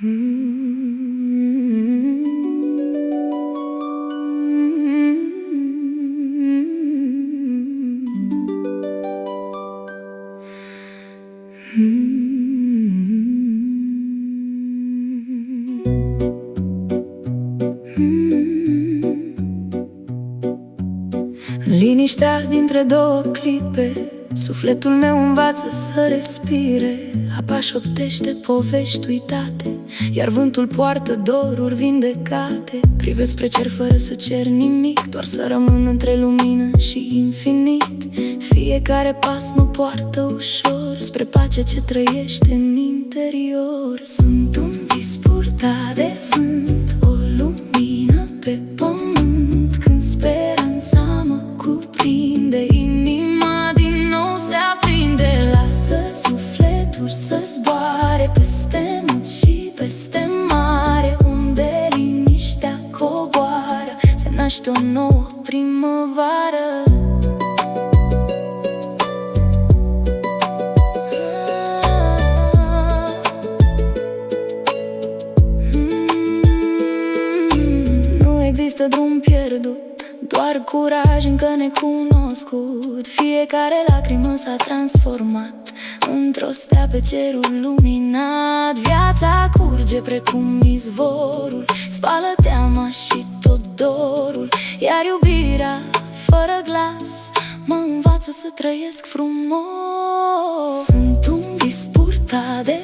Liniștea dintre două clipe, sufletul meu învață să respire. Apa șoptește povești uitate, iar vântul poartă doruri vindecate. Privesc spre cer fără să cer nimic, doar să rămân între lumină și infinit. Fiecare pas mă poartă ușor spre pacea ce trăiește în interior. Sunt un vis purtat de vânt, o lumină pe pământ. Când speranța mă cuprinde, inima din nou se aprinde. Lasă sufletul să zboare peste munți și peste mare, unde liniștea coboară, se naște o nouă primăvară. Nu există drum pierdut, doar curaj încă necunoscut. Fiecare lacrimă s-a transformat într-o stea pe cerul luminat. Viața curge precum izvorul, spală teama și tot dorul, iar iubirea fără glas mă învață să trăiesc frumos. Sunt un vis purtat de